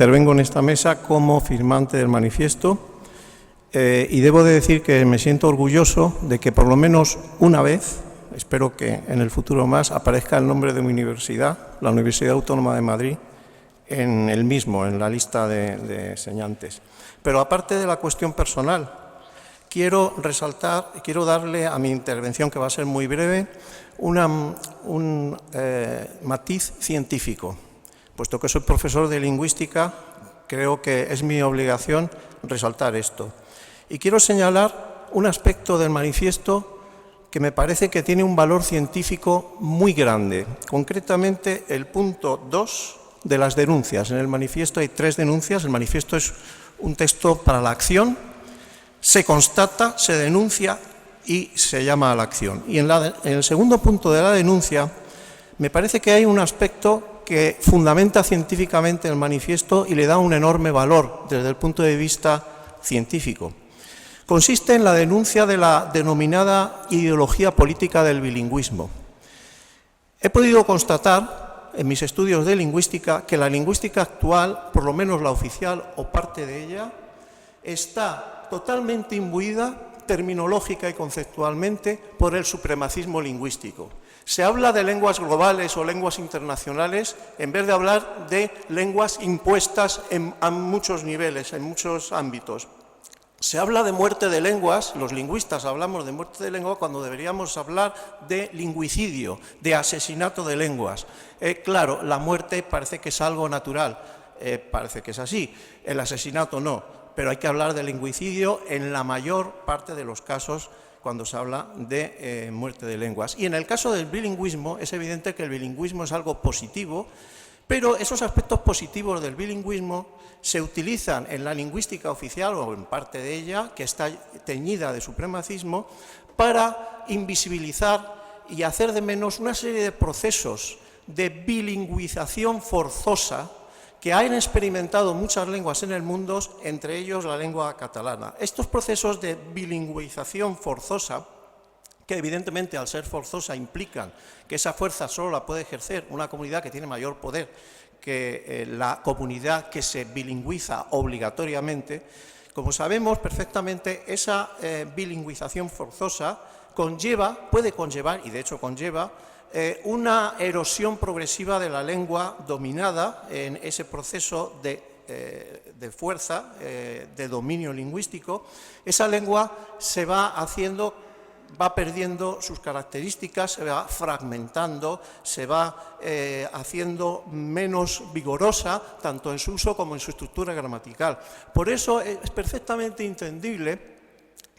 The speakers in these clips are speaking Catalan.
intervengo en esta mesa como firmante del manifiesto y debo de decir que me siento orgulloso de que por lo menos una vez, espero que en el futuro más, aparezca el nombre de mi universidad, la Universidad Autónoma de Madrid, en el mismo, en la lista de señantes. Pero aparte de la cuestión personal, quiero darle a mi intervención, que va a ser muy breve, un matiz científico. Puesto que soy profesor de lingüística, creo que es mi obligación resaltar esto. Y quiero señalar un aspecto del manifiesto que me parece que tiene un valor científico muy grande, concretamente el punto 2 de las denuncias. En el manifiesto hay 3 denuncias. El manifiesto es un texto para la acción, se constata, se denuncia y se llama a la acción. Y en el segundo punto de la denuncia me parece que hay un aspecto que fundamenta científicamente el manifiesto y le da un enorme valor desde el punto de vista científico. Consiste en la denuncia de la denominada ideología política del bilingüismo. He podido constatar en mis estudios de lingüística que la lingüística actual, por lo menos la oficial o parte de ella, está totalmente imbuida terminológica y conceptualmente por el supremacismo lingüístico. Se habla de lenguas globales o lenguas internacionales en vez de hablar de lenguas impuestas a muchos niveles, en muchos ámbitos. Se habla de muerte de lenguas, los lingüistas hablamos de muerte de lengua cuando deberíamos hablar de lingüicidio, de asesinato de lenguas. Claro, la muerte parece que es algo natural, parece que es así, el asesinato no, pero hay que hablar de lingüicidio en la mayor parte de los casos cuando se habla de muerte de lenguas. Y en el caso del bilingüismo es evidente que el bilingüismo es algo positivo, pero esos aspectos positivos del bilingüismo se utilizan en la lingüística oficial, o en parte de ella, que está teñida de supremacismo, para invisibilizar y hacer de menos una serie de procesos de bilingüización forzosa que han experimentado muchas lenguas en el mundo, entre ellos la lengua catalana. Estos procesos de bilingüización forzosa, que evidentemente al ser forzosa implican que esa fuerza solo la puede ejercer una comunidad que tiene mayor poder que la comunidad que se bilingüiza obligatoriamente, como sabemos perfectamente, esa bilingüización forzosa puede conllevar, y de hecho conlleva, una erosión progresiva de la lengua dominada en ese proceso de fuerza, de dominio lingüístico. Esa lengua se va perdiendo sus características, se va fragmentando, se va haciendo menos vigorosa, tanto en su uso como en su estructura gramatical. Por eso es perfectamente entendible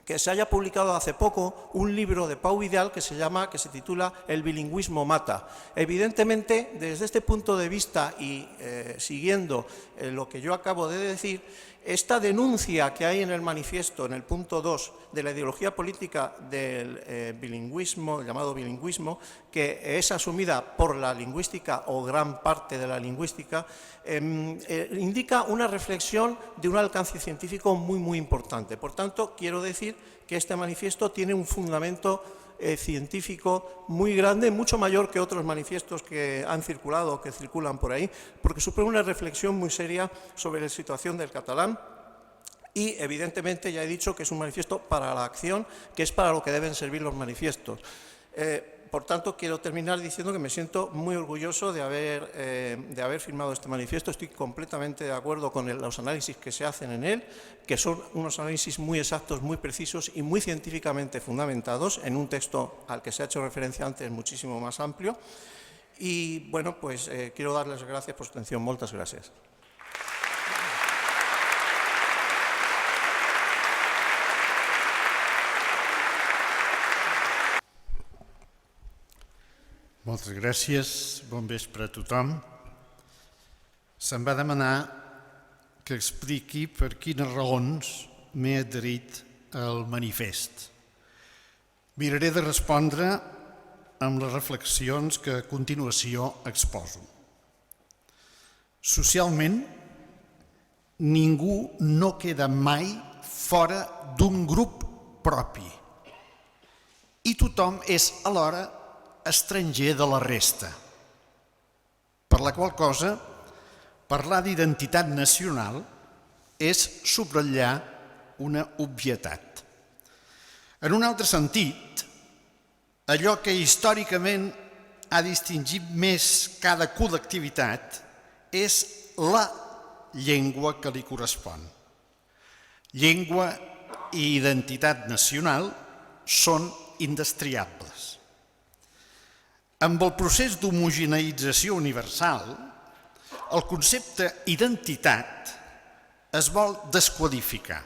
que se haya publicado hace poco un libro de Pau Vidal que se titula El bilingüismo mata. Evidentemente, desde este punto de vista y siguiendo lo que yo acabo de decir, esta denuncia que hay en el manifiesto, en el punto 2, de la ideología política del bilingüismo, llamado bilingüismo, que es asumida por la lingüística o gran parte de la lingüística, indica una reflexión de un alcance científico muy, muy importante. Por tanto, quiero decir que este manifiesto tiene un fundamento científico muy grande, mucho mayor que otros manifiestos que han circulado o que circulan por ahí, porque supone una reflexión muy seria sobre la situación del catalán y, evidentemente, ya he dicho que es un manifiesto para la acción, que es para lo que deben servir los manifiestos. Por tanto, quiero terminar diciendo que me siento muy orgulloso de haber firmado este manifiesto. Estoy completamente de acuerdo con los análisis que se hacen en él, que son unos análisis muy exactos, muy precisos y muy científicamente fundamentados en un texto al que se ha hecho referencia antes muchísimo más amplio. Y, bueno, pues quiero darles las gracias por su atención. Moltes gràcies. Moltes gràcies, bon vespre a tothom. Se'm va demanar que expliqui per quines raons m'he adherit al manifest. Miraré de respondre amb les reflexions que a continuació exposo. Socialment, ningú no queda mai fora d'un grup propi i tothom és alhora estranger de la resta, per la qual cosa, parlar d'identitat nacional és subratllar una obvietat. En un altre sentit, allò que històricament ha distingit més cada col·lectivitat és la llengua que li correspon. Llengua i identitat nacional són indestriables. Amb el procés d'homogeneïtzació universal, el concepte identitat es vol desqualificar.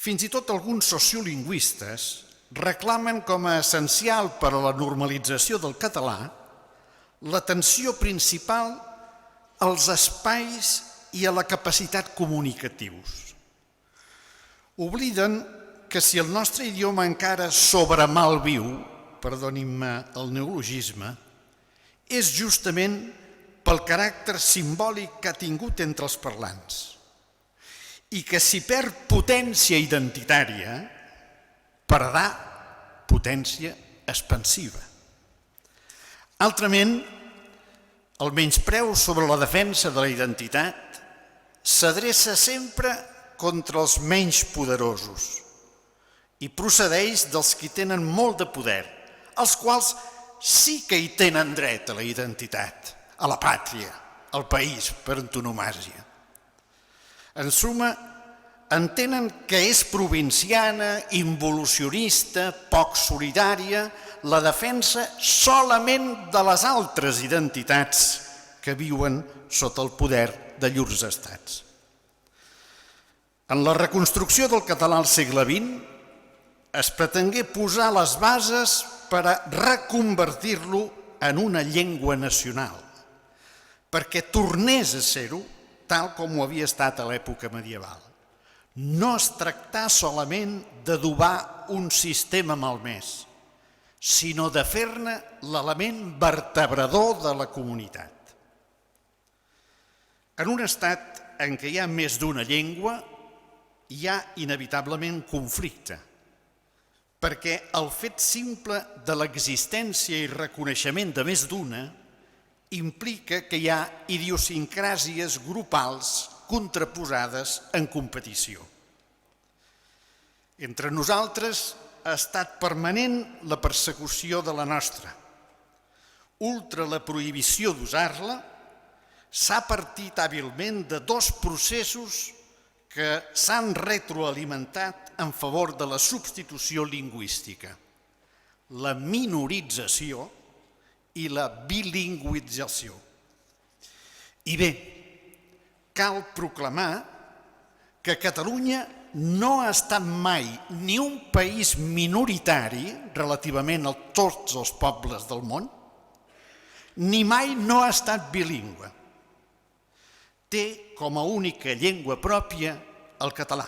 Fins i tot alguns sociolingüistes reclamen com a essencial per a la normalització del català l'atenció principal als espais i a la capacitat comunicatius. Obliden que si el nostre idioma encara sobremalviu, perdonin-me el neologisme, és justament pel caràcter simbòlic que ha tingut entre els parlants i que si perd potència identitària, perdrà potència expansiva. Altrament, el menyspreu sobre la defensa de la identitat s'adreça sempre contra els menys poderosos i procedeix dels qui tenen molt de poder, els quals sí que hi tenen dret a la identitat, a la pàtria, al país per antonomàsia. En suma, entenen que és provinciana, involucionista, poc solidària, la defensa solament de les altres identitats que viuen sota el poder de llurs estats. En la reconstrucció del català al segle XX es pretengué posar les bases per a reconvertir-lo en una llengua nacional, perquè tornés a ser-ho tal com ho havia estat a l'època medieval. No es tractà solament d'adobar un sistema malmès, sinó de fer-ne l'element vertebrador de la comunitat. En un estat en què hi ha més d'una llengua, hi ha inevitablement conflicte, perquè el fet simple de l'existència i reconeixement de més d'una implica que hi ha idiosincràsies grupals contraposades en competició. Entre nosaltres ha estat permanent la persecució de la nostra. Ultra la prohibició d'usar-la, s'ha partit hàbilment de dos processos que s'han retroalimentat en favor de la substitució lingüística: la minorització i la bilingüització. I bé, cal proclamar que Catalunya no ha estat mai ni un país minoritari relativament a tots els pobles del món, ni mai no ha estat bilingüe. Té com a única llengua pròpia el català.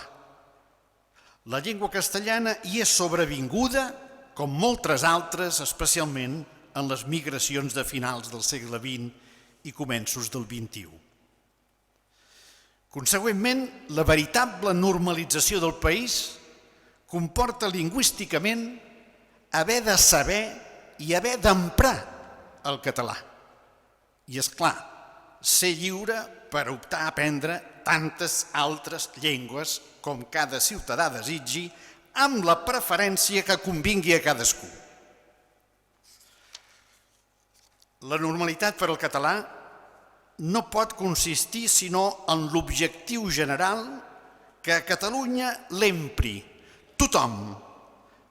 La llengua castellana hi és sobrevinguda, com moltes altres, especialment en les migracions de finals del segle XX i començos del XXI. Consegüentment, la veritable normalització del país comporta lingüísticament haver de saber i haver d'emprar el català. I, és clar, ser lliure per optar a aprendre tantes altres llengües com cada ciutadà desitgi, amb la preferència que convingui a cadascú. La normalitat per al català no pot consistir sinó en l'objectiu general que a Catalunya l'empri tothom,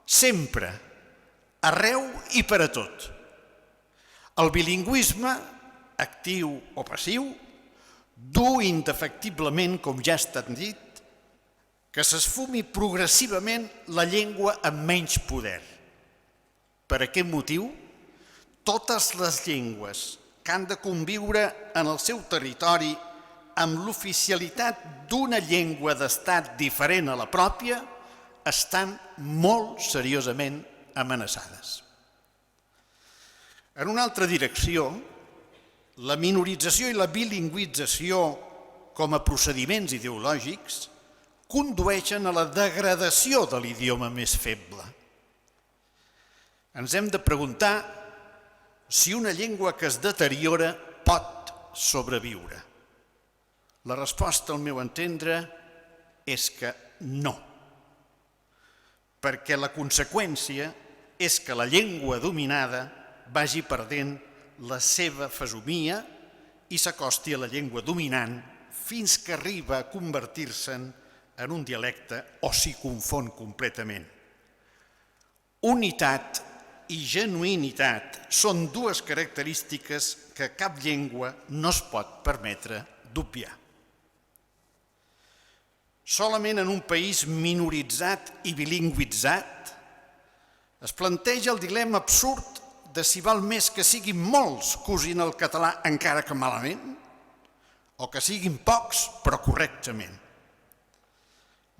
sempre, arreu i per a tot. El bilingüisme, actiu o passiu, du indefectiblement, com ja ha estat dit, que s'esfumi progressivament la llengua amb menys poder. Per aquest motiu, totes les llengües que han de conviure en el seu territori amb l'oficialitat d'una llengua d'estat diferent a la pròpia estan molt seriosament amenaçades. En una altra direcció, la minorització i la bilingüització com a procediments ideològics condueixen a la degradació de l'idioma més feble. Ens hem de preguntar si una llengua que es deteriora pot sobreviure. La resposta, al meu entendre, és que no. Perquè la conseqüència és que la llengua dominada vagi perdent la seva fesomia i s'acosti a la llengua dominant fins que arriba a convertir-se'n en un dialecte o s'hi confon completament. Unitat i genuïnitat són dues característiques que cap llengua no es pot permetre d'obviar. Solament en un país minoritzat i bilingüitzat es planteja el dilema absurd de si val més que siguin molts que usin el català encara que malament o que siguin pocs però correctament.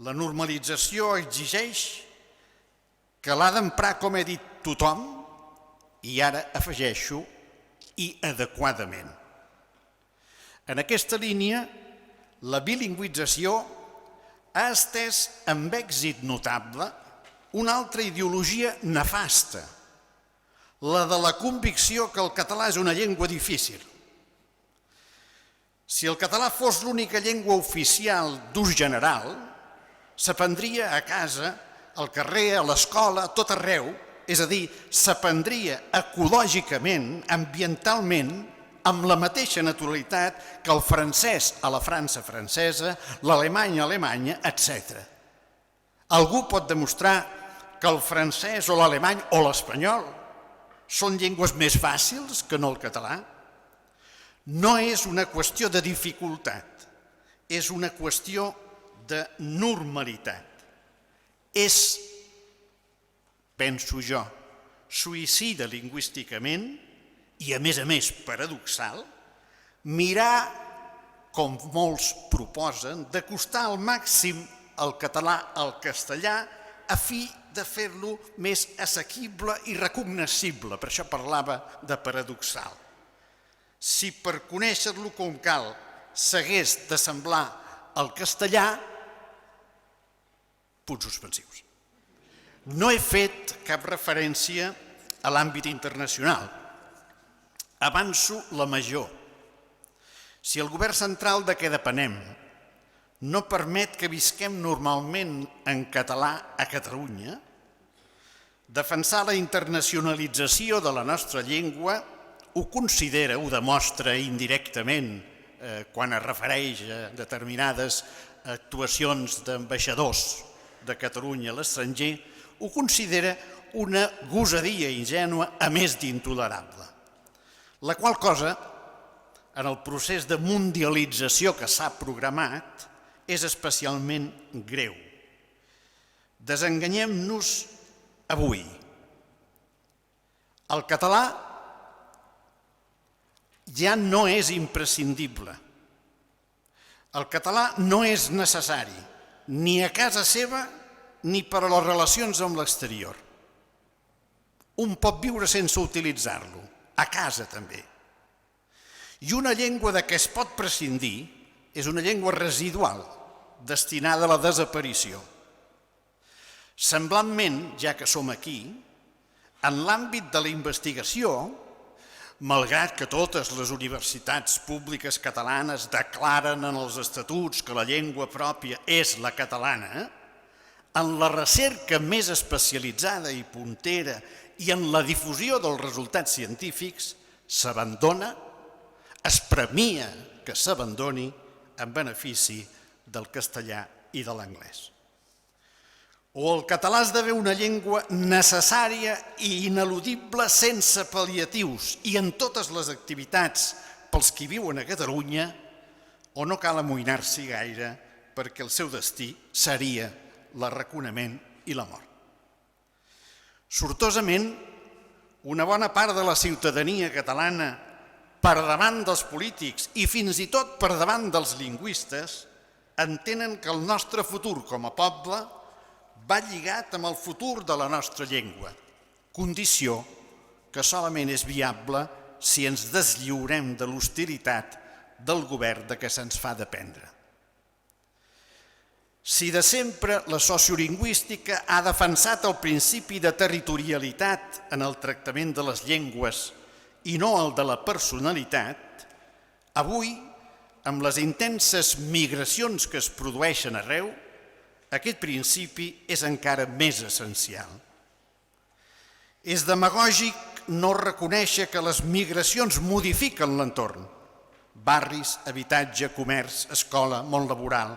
La normalització exigeix que l'ha d'emprar, com he dit, tothom, i ara afegeixo, i adequadament. En aquesta línia, la bilingüització ha estès amb èxit notable una altra ideologia nefasta, la de la convicció que el català és una llengua difícil. Si el català fos l'única llengua oficial d'ús general, s'aprendria a casa, al carrer, a l'escola, a tot arreu, és a dir, s'aprendria ecològicament, ambientalment, amb la mateixa naturalitat que el francès a la França francesa, l'alemany a Alemanya, etc. Algú pot demostrar que el francès o l'alemany o l'espanyol són llengües més fàcils que no el català? No és una qüestió de dificultat, és una qüestió de normalitat. És, penso jo, suïcida lingüísticament i, a més, paradoxal, mirar, com molts proposen, d'acostar al màxim el català al castellà a fi de fer-lo més assequible i recognoscible. Per això parlava de paradoxal. Si per conèixer-lo com cal s'hagués d'assemblar al castellà, punts suspensius. No he fet cap referència a l'àmbit internacional. Avanço la major. Si el govern central de què depenem no permet que visquem normalment en català a Catalunya, defensar la internacionalització de la nostra llengua ho considera, ho demostra indirectament quan es refereix a determinades actuacions d'ambaixadors de Catalunya a l'estranger, ho considera una gosadia ingènua a més d'intolerable. La qual cosa, en el procés de mundialització que s'ha programat, és especialment greu. Desenganyem-nos avui. El català ja no és imprescindible. El català no és necessari, ni a casa seva ni per a les relacions amb l'exterior. Un pot viure sense utilitzar-lo, a casa també. I una llengua de què es pot prescindir és una llengua residual, destinada a la desaparició. Semblantment, ja que som aquí, en l'àmbit de la investigació, malgrat que totes les universitats públiques catalanes declaren en els estatuts que la llengua pròpia és la catalana, en la recerca més especialitzada i puntera i en la difusió dels resultats científics s'abandona, es premia que s'abandoni en benefici del castellà i de l'anglès. O el català esdevé una llengua necessària i ineludible sense pal·liatius i en totes les activitats pels qui viuen a Catalunya, o no cal amoïnar-s'hi gaire perquè el seu destí seria l'arraconament i la mort. Sortosament, una bona part de la ciutadania catalana, per davant dels polítics i fins i tot per davant dels lingüistes, entenen que el nostre futur com a poble va lligat amb el futur de la nostra llengua, condició que solament és viable si ens deslliurem de l'hostilitat del govern de què se'ns fa dependre. Si de sempre la sociolingüística ha defensat el principi de territorialitat en el tractament de les llengües i no el de la personalitat, avui amb les intenses migracions que es produeixen arreu, aquest principi és encara més essencial. És demagògic no reconèixer que les migracions modifiquen l'entorn: barris, habitatge, comerç, escola, món laboral.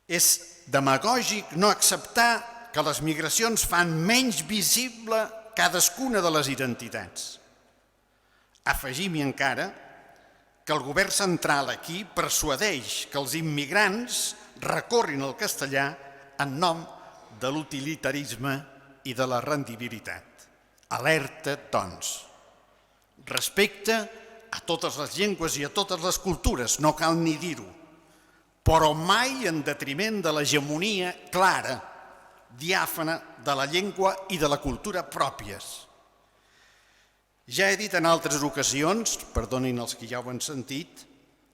És demagògic no acceptar que les migracions fan menys visible cadascuna de les identitats. Afegim-hi encara que el govern central aquí persuadeix que els immigrants recorrin al castellà en nom de l'utilitarisme i de la rendibilitat. Alerta, doncs. Respecte a totes les llengües i a totes les cultures, no cal ni dir-ho, però mai en detriment de l'hegemonia clara, diàfana de la llengua i de la cultura pròpies. Ja he dit en altres ocasions, perdonin els que ja ho han sentit,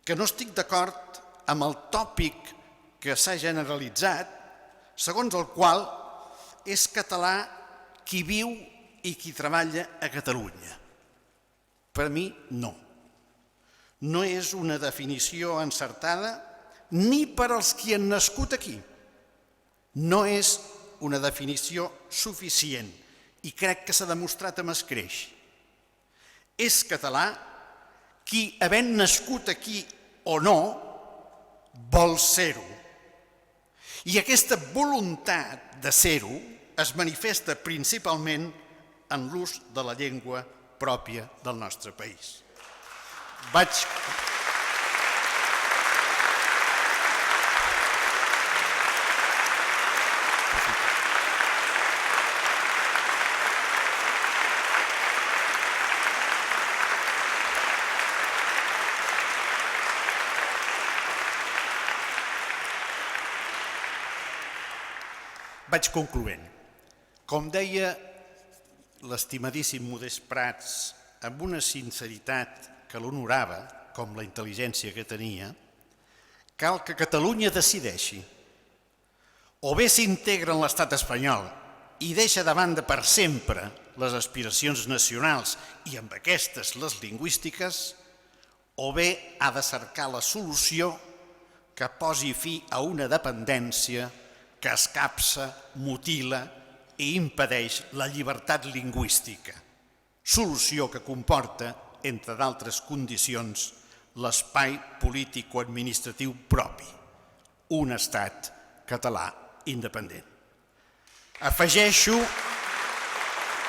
que no estic d'acord amb el tòpic que s'ha generalitzat, segons el qual és català qui viu i qui treballa a Catalunya. Per mi, no. No és una definició encertada ni per als qui han nascut aquí. No és una definició suficient i crec que s'ha demostrat amb escreix. És català qui, havent nascut aquí o no, vol ser-ho. I aquesta voluntat de ser-ho es manifesta principalment en l'ús de la llengua pròpia del nostre país. Vaig concloent. Com deia l'estimadíssim Modest Prats, amb una sinceritat que l'honorava, com la intel·ligència que tenia, cal que Catalunya decideixi. O bé s'integra en l'estat espanyol i deixa de banda per sempre les aspiracions nacionals i amb aquestes les lingüístiques, o bé ha de cercar la solució que posi fi a una dependència que escapça, mutila i impedeix la llibertat lingüística. Solució que comporta, entre d'altres condicions, l'espai polític-administratiu propi, un estat català independent. Afegeixo,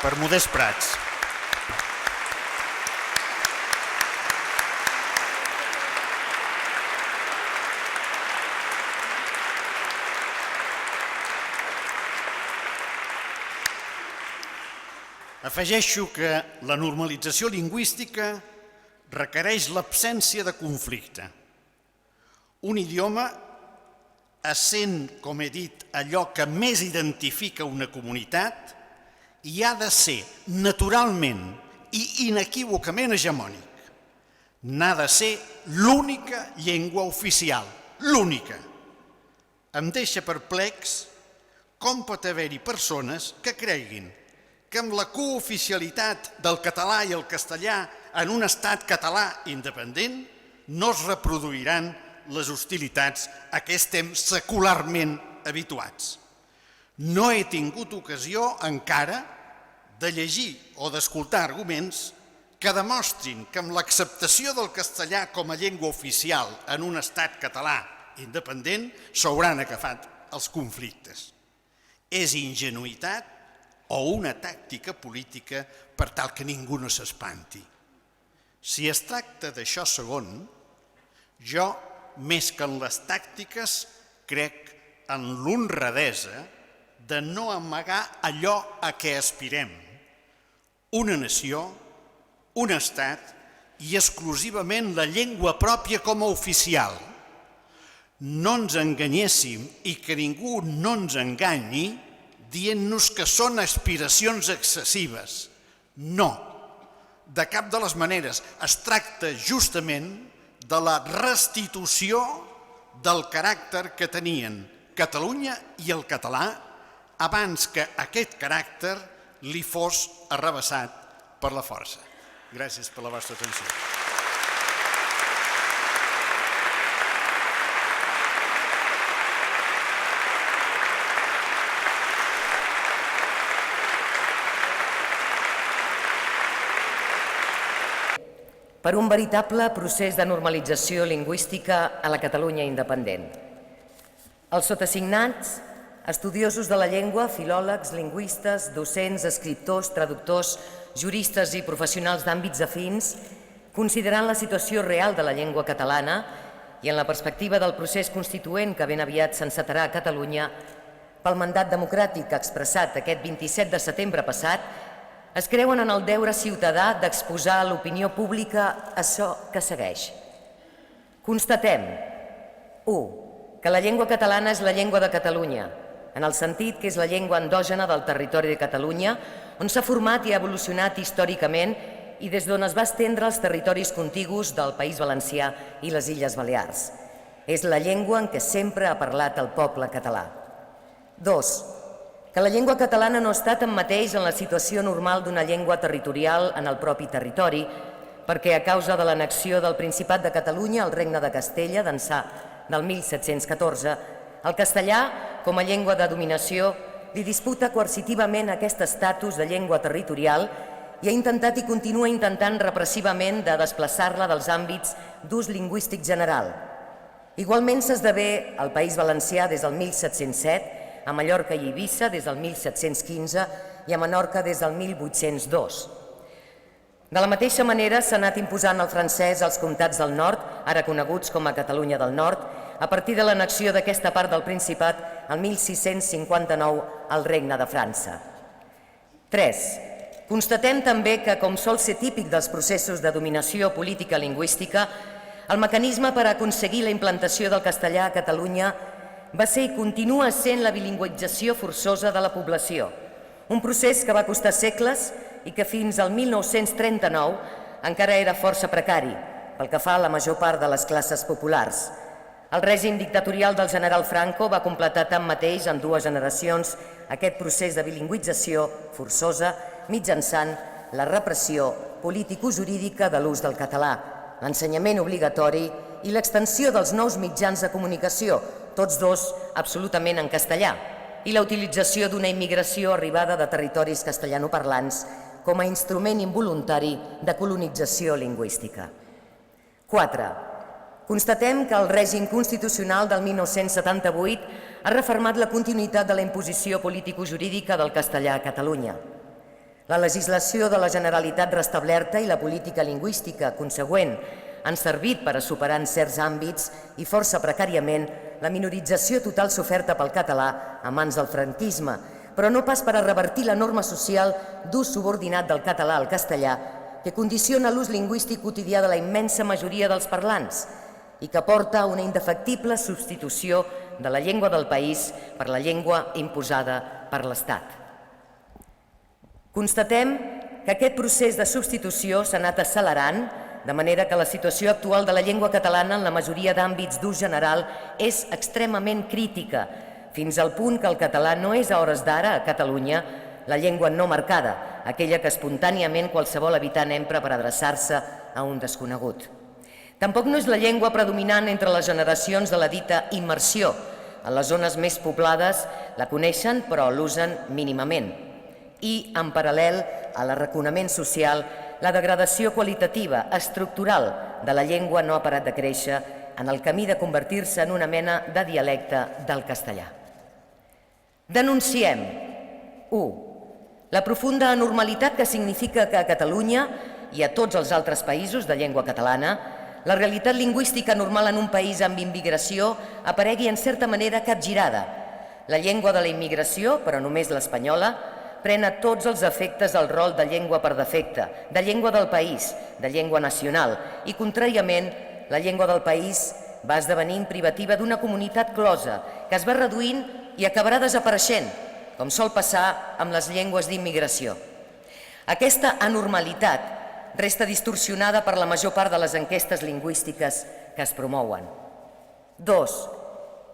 per Modest Prats, que la normalització lingüística requereix l'absència de conflicte. Un idioma, essent, com he dit, allò que més identifica una comunitat, i ha de ser naturalment i inequívocament hegemònic. N'ha de ser l'única llengua oficial, l'única. Em deixa perplex com pot haver-hi persones que creguin que amb la cooficialitat del català i el castellà en un estat català independent no es reproduiran les hostilitats a què estem secularment habituats. No he tingut ocasió encara de llegir o d'escoltar arguments que demostrin que amb l'acceptació del castellà com a llengua oficial en un estat català independent s'hauran acabat els conflictes. És ingenuïtat o una tàctica política per tal que ningú no s'espanti. Si es tracta d'això segon, jo, més que en les tàctiques, crec en l'honradesa de no amagar allò a què aspirem. Una nació, un estat i exclusivament la llengua pròpia com a oficial. No ens enganyéssim i que ningú no ens enganyi dient-nos que són aspiracions excessives. No, de cap de les maneres. Es tracta justament de la restitució del caràcter que tenien Catalunya i el català abans que aquest caràcter li fos arrabassat per la força. Gràcies per la vostra atenció. per un veritable procés de normalització lingüística a la Catalunya independent. Els sotassignats, estudiosos de la llengua, filòlegs, lingüistes, docents, escriptors, traductors, juristes i professionals d'àmbits afins, considerant la situació real de la llengua catalana i en la perspectiva del procés constituent que ben aviat s'encetarà a Catalunya, pel mandat democràtic expressat aquest 27 de setembre passat, es creuen en el deure ciutadà d'exposar a l'opinió pública això que segueix. Constatem, 1. Que la llengua catalana és la llengua de Catalunya, en el sentit que és la llengua endògena del territori de Catalunya, on s'ha format i ha evolucionat històricament i des d'on es va estendre als territoris contigus del País Valencià i les Illes Balears. És la llengua en què sempre ha parlat el poble català. 2. Que la llengua catalana no està tanmateix en la situació normal d'una llengua territorial en el propi territori, perquè a causa de l'annexió del Principat de Catalunya al Regne de Castella d'ençà del 1714, el castellà, com a llengua de dominació, li disputa coercitivament aquest estatus de llengua territorial i ha intentat i continua intentant repressivament de desplaçar-la dels àmbits d'ús lingüístic general. Igualment s'esdevé al País Valencià des del 1707, a Mallorca i Eivissa des del 1715 i a Menorca des del 1802. De la mateixa manera s'ha anat imposant el francès als comtats del nord, ara coneguts com a Catalunya del Nord, a partir de l'annexió d'aquesta part del Principat el 1659 al Regne de França. 3. Constatem també que, com sol ser típic dels processos de dominació política lingüística, el mecanisme per aconseguir la implantació del castellà a Catalunya va ser i continua sent la bilingüització forçosa de la població, un procés que va costar segles i que fins al 1939 encara era força precari, pel que fa a la major part de les classes populars. El règim dictatorial del general Franco va completar tanmateix en 2 generacions aquest procés de bilingüització forçosa mitjançant la repressió político-jurídica de l'ús del català, l'ensenyament obligatori i l'extensió dels nous mitjans de comunicació, tots dos absolutament en castellà, i la utilització d'una immigració arribada de territoris castellanoparlants com a instrument involuntari de colonització lingüística. 4. Constatem que el règim constitucional del 1978 ha refermat la continuïtat de la imposició político-jurídica del castellà a Catalunya. La legislació de la Generalitat restablerta i la política lingüística consegüent han servit per a superar en certs àmbits i força precàriament la minorització total soferta pel català a mans del franquisme, però no pas per a revertir la norma social d'ús subordinat del català al castellà que condiciona l'ús lingüístic quotidià de la immensa majoria dels parlants i que porta a una indefectible substitució de la llengua del país per la llengua imposada per l'Estat. Constatem que aquest procés de substitució s'ha anat accelerant, de manera que la situació actual de la llengua catalana en la majoria d'àmbits d'ús general és extremament crítica, fins al punt que el català no és a hores d'ara a Catalunya la llengua no marcada, aquella que espontàniament qualsevol habitant empra per adreçar-se a un desconegut. Tampoc no és la llengua predominant entre les generacions de la dita immersió. En les zones més poblades la coneixen però l'usen mínimament. I, en paral·lel a l'arraconament social, la degradació qualitativa, estructural de la llengua no ha parat de créixer en el camí de convertir-se en una mena de dialecte del castellà. Denunciem 1. La profunda anormalitat que significa que a Catalunya i a tots els altres països de llengua catalana la realitat lingüística normal en un país amb immigració aparegui en certa manera capgirada. La llengua de la immigració, però només l'espanyola, pren a tots els efectes el rol de llengua per defecte, de llengua del país, de llengua nacional, i contràriament, la llengua del país va esdevenint privativa d'una comunitat closa, que es va reduint i acabarà desapareixent, com sol passar amb les llengües d'immigració. Aquesta anormalitat resta distorsionada per la major part de les enquestes lingüístiques que es promouen. 2.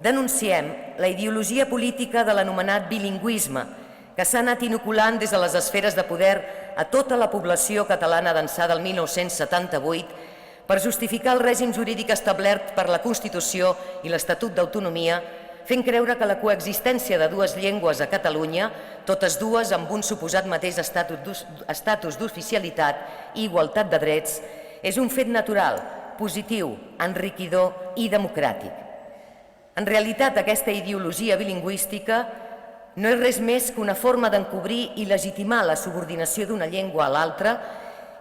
Denunciem la ideologia política de l'anomenat bilingüisme, que s'ha anat inoculant des de les esferes de poder a tota la població catalana d'ençà del 1978 per justificar el règim jurídic establert per la Constitució i l'Estatut d'Autonomia, fent creure que la coexistència de dues llengües a Catalunya, totes dues amb un suposat mateix estatus d'oficialitat i igualtat de drets, és un fet natural, positiu, enriquidor i democràtic. En realitat, aquesta ideologia bilingüística no és res més que una forma d'encobrir i legitimar la subordinació d'una llengua a l'altra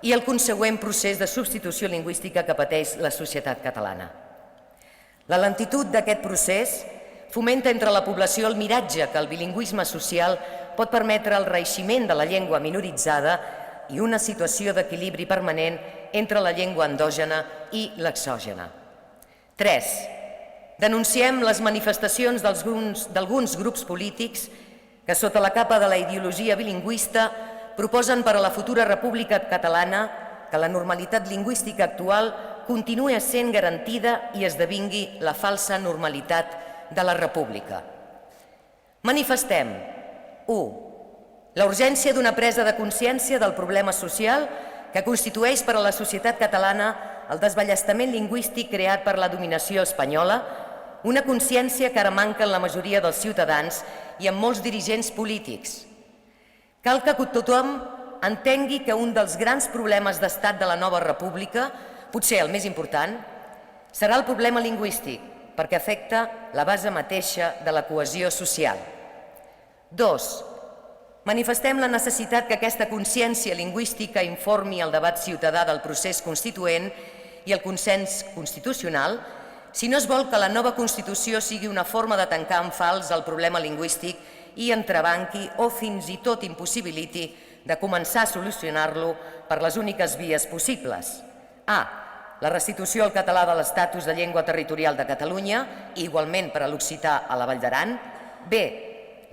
i el consegüent procés de substitució lingüística que pateix la societat catalana. La lentitud d'aquest procés fomenta entre la població el miratge que el bilingüisme social pot permetre el reeiximent de la llengua minoritzada i una situació d'equilibri permanent entre la llengua endògena i l'exògena. 3. Denunciem les manifestacions d'alguns grups polítics que, sota la capa de la ideologia bilingüista, proposen per a la futura República Catalana que la normalitat lingüística actual continuï sent garantida i esdevingui la falsa normalitat de la República. Manifestem: 1. La urgència d'una presa de consciència del problema social que constitueix per a la societat catalana el desballestament lingüístic creat per la dominació espanyola, una consciència que ara manca en la majoria dels ciutadans i en molts dirigents polítics. Cal que tothom entengui que un dels grans problemes d'estat de la nova república, potser el més important, serà el problema lingüístic, perquè afecta la base mateixa de la cohesió social. 2. Manifestem la necessitat que aquesta consciència lingüística informi el debat ciutadà del procés constituent i el consens constitucional si no es vol que la nova Constitució sigui una forma de tancar en fals el problema lingüístic i entrebanqui o fins i tot impossibiliti de començar a solucionar-lo per les úniques vies possibles. A. La restitució al català de l'estatus de llengua territorial de Catalunya, igualment per a l'occità a la Vall d'Aran. B.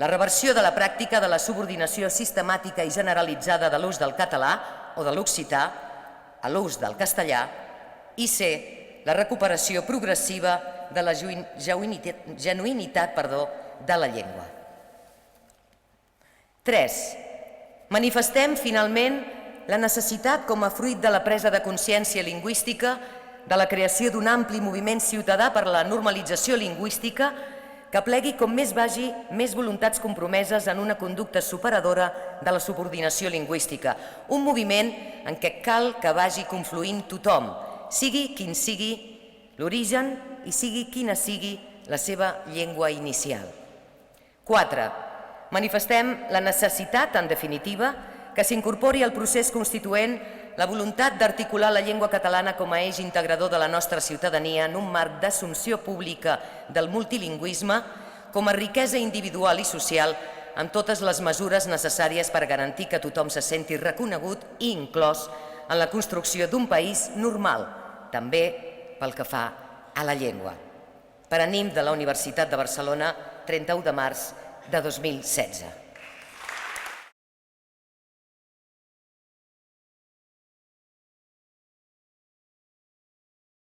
La reversió de la pràctica de la subordinació sistemàtica i generalitzada de l'ús del català o de l'occità a l'ús del castellà. I C. La recuperació progressiva de la genuïnitat de la llengua. 3. Manifestem, finalment, la necessitat, com a fruit de la presa de consciència lingüística, de la creació d'un ampli moviment ciutadà per a la normalització lingüística que plegui com més vagi més voluntats compromeses en una conducta superadora de la subordinació lingüística. Un moviment en què cal que vagi confluint tothom, sigui quin sigui l'origen i sigui quina sigui la seva llengua inicial. 4. Manifestem la necessitat, en definitiva, que s'incorpori al procés constituent la voluntat d'articular la llengua catalana com a eix integrador de la nostra ciutadania en un marc d'assumpció pública del multilingüisme com a riquesa individual i social amb totes les mesures necessàries per garantir que tothom se senti reconegut i inclòs en la construcció d'un país normal, també pel que fa a la llengua. Per ànim de la Universitat de Barcelona, 31 de març de 2016.